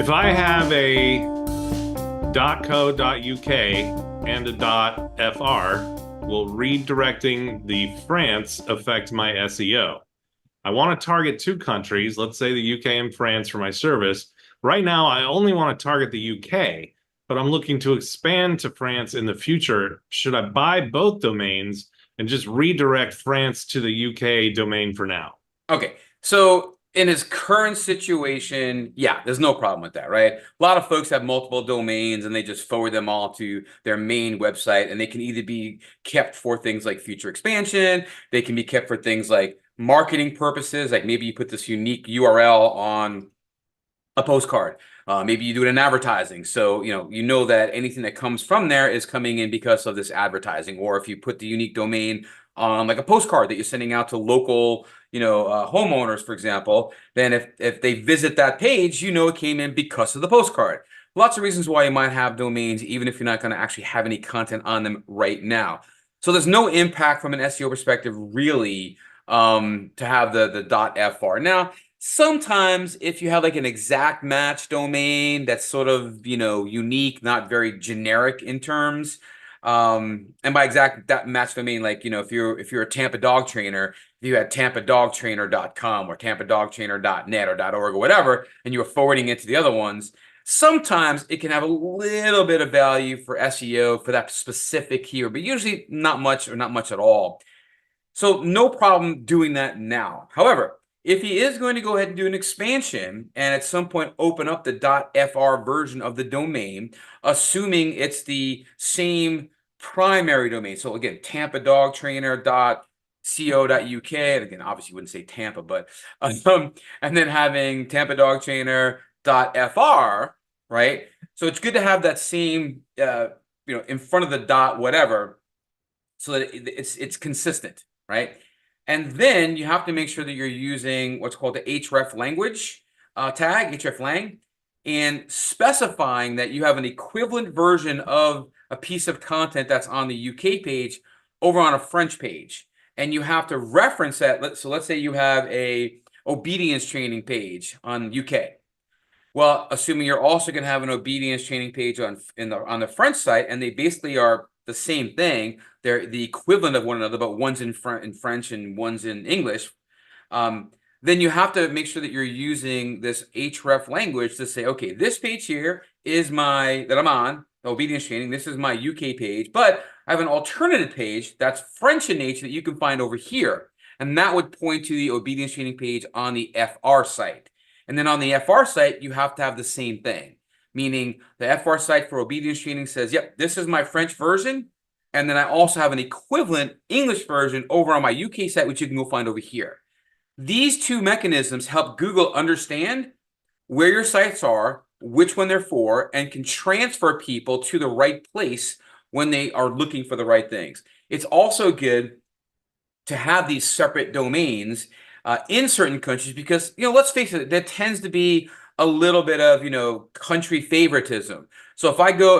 If I have a .co.uk and a .fr, will redirecting the France affect my SEO? I want to target two countries, let's say the UK and France for my service. Right now, I only want to target the UK, but I'm looking to expand to France in the future. Should I buy both domains and just redirect France to the UK domain for now? Okay, so in his current situation, yeah, there's no problem with that, right? A lot of folks have multiple domains and they just forward them all to their main website, and they can either be kept for things like future expansion, they can be kept for things like marketing purposes, like maybe you put this unique URL on a postcard. Maybe you do it in advertising. So, you know that anything that comes from there is coming in because of this advertising. Or if you put the unique domain on like a postcard that you're sending out to local, homeowners, for example, then if they visit that page, it came in because of the postcard. Lots of reasons why you might have domains, even if you're not going to actually have any content on them right now. So there's no impact from an SEO perspective, really, to have the .fr. Now, sometimes if you have like an exact match domain that's sort of, unique, not very generic in terms. And by exact that match domain, like, if you're a Tampa dog trainer, if you had tampadogtrainer.com or tampadogtrainer.net or .org or whatever, and you were forwarding it to the other ones, sometimes it can have a little bit of value for SEO for that specific keyword, but usually not much or not much at all. So no problem doing that now. However, if he is going to go ahead and do an expansion and at some point open up the .fr version of the domain, assuming it's the same primary domain. So again, tampadogtrainer.co.uk, and again, obviously you wouldn't say Tampa, but and then having tampadogtrainer.fr, right? So it's good to have that same in front of the dot whatever, so that it's consistent, right? And then you have to make sure that you're using what's called the href language tag, hreflang, and specifying that you have an equivalent version of a piece of content that's on the UK page over on a French page. And you have to reference that. So let's say you have a obedience training page on UK. Well, assuming you're also going to have an obedience training page on the French site, and they basically are the same thing. They're the equivalent of one another, but one's in French and one's in English. Then you have to make sure that you're using this href language to say, okay, this page here is that I'm on, the obedience training. This is my UK page, but I have an alternative page that's French in nature that you can find over here. And that would point to the obedience training page on the FR site. And then on the FR site, you have to have the same thing, meaning the FR site for obedience training says, yep, this is my French version. And then I also have an equivalent English version over on my UK site, which you can go find over here. These two mechanisms help Google understand where your sites are, which one they're for, and can transfer people to the right place when they are looking for the right things. It's also good to have these separate domains in certain countries because, let's face it, there tends to be a little bit of, country favoritism. So if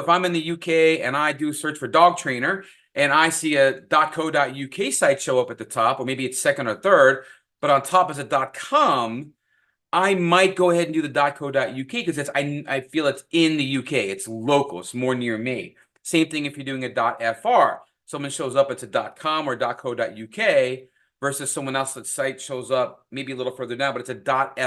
I'm in the UK and I do search for dog trainer and I see a .co.uk site show up at the top, or maybe it's second or third, but on top is a .com, I might go ahead and do the .co.uk because I feel it's in the UK. It's local. It's more near me. Same thing if you're doing a .fr. Someone shows up, it's a .com or .co.uk versus someone else's site shows up maybe a little further down, but it's a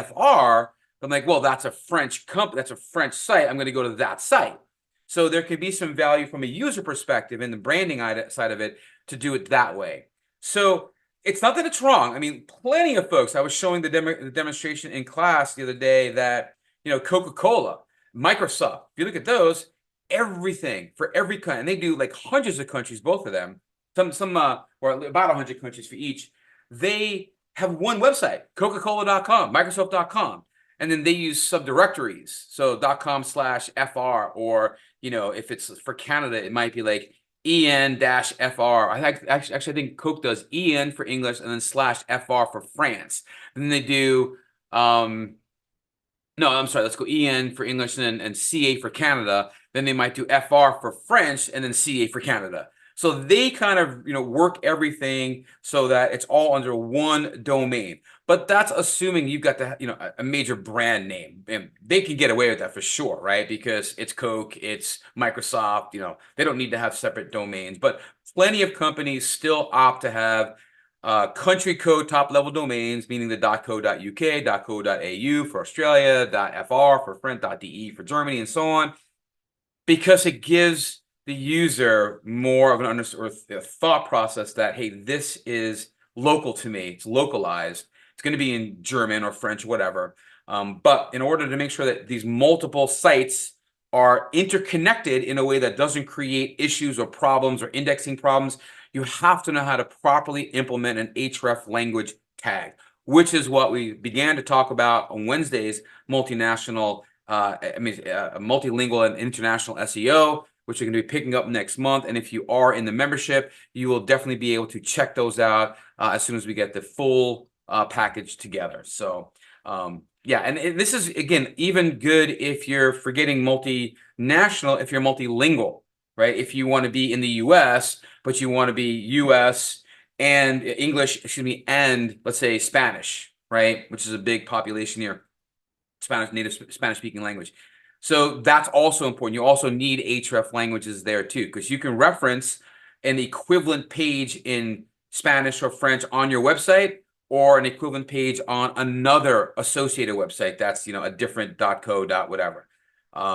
.fr. I'm like, well, that's a French company. That's a French site. I'm going to go to that site. So there could be some value from a user perspective in the branding side of it to do it that way. So it's not that it's wrong. I mean, plenty of folks. I was showing the demonstration in class the other day that, Coca-Cola, Microsoft, if you look at those, everything for every country, and they do like hundreds of countries, both of them, or about 100 countries for each. They have one website, Coca-Cola.com, Microsoft.com, and then they use subdirectories. So .com/fr, or, if it's for Canada, it might be like en-fr. I think Coke does en for English and then /fr for France. And then they do, no, I'm sorry, let's go en for English and ca for Canada. Then they might do fr for French and then ca for Canada. So they kind of, work everything so that it's all under one domain. But that's assuming you've got a major brand name, and they can get away with that for sure, right? Because it's Coke, it's Microsoft, they don't need to have separate domains. But plenty of companies still opt to have country code top level domains, meaning the .co.uk, .co.au for Australia, .fr for French, .de for Germany, and so on, because it gives the user more of an thought process that, hey, this is local to me, it's localized, it's going to be in German or French, whatever. But in order to make sure that these multiple sites are interconnected in a way that doesn't create issues or problems or indexing problems, you have to know how to properly implement an href language tag, which is what we began to talk about on Wednesday's multinational, multilingual and international SEO, which you're going to be picking up next month. And if you are in the membership, you will definitely be able to check those out as soon as we get the full package together. So yeah, and this is, again, even good if you're forgetting multinational, if you're multilingual, right? If you want to be in the US, but you want to be US and English, and let's say Spanish, right? Which is a big population here, native Spanish speaking language. So that's also important. You also need href languages there too, because you can reference an equivalent page in Spanish or French on your website, or an equivalent page on another associated website that's a different .co whatever.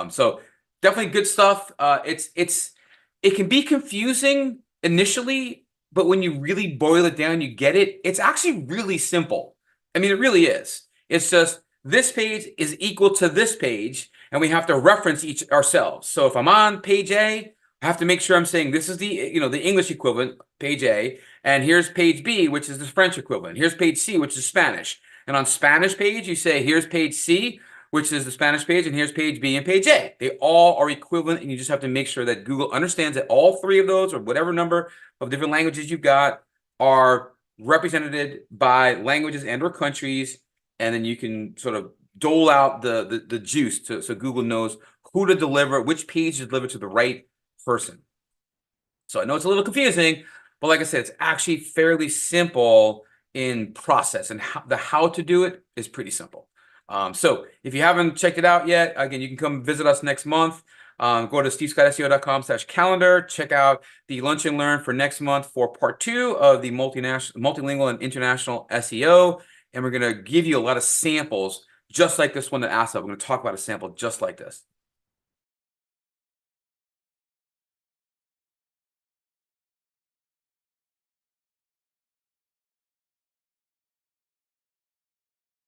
So definitely good stuff. It can be confusing initially, but when you really boil it down, you get it. It's actually really simple. I mean, it really is. It's just this page is equal to this page, and we have to reference each ourselves. So if I'm on page A, I have to make sure I'm saying this is the the English equivalent, page A, and here's page B, which is the French equivalent. Here's page C, which is Spanish. And on Spanish page, you say here's page C, which is the Spanish page, and here's page B and page A. They all are equivalent, and you just have to make sure that Google understands that all three of those, or whatever number of different languages you've got, are represented by languages and or countries, and then you can sort of dole out the juice so Google knows who to deliver, which page to deliver to the right person. So I know it's a little confusing, but like I said, it's actually fairly simple in process, and how to do it is pretty simple. So if you haven't checked it out yet, again, you can come visit us next month. Go to stevescottseo.com/calendar. Check out the Lunch and Learn for next month for part 2 of the multilingual and international SEO. And we're going to give you a lot of samples just like this one that asked up. We're going to talk about a sample just like this.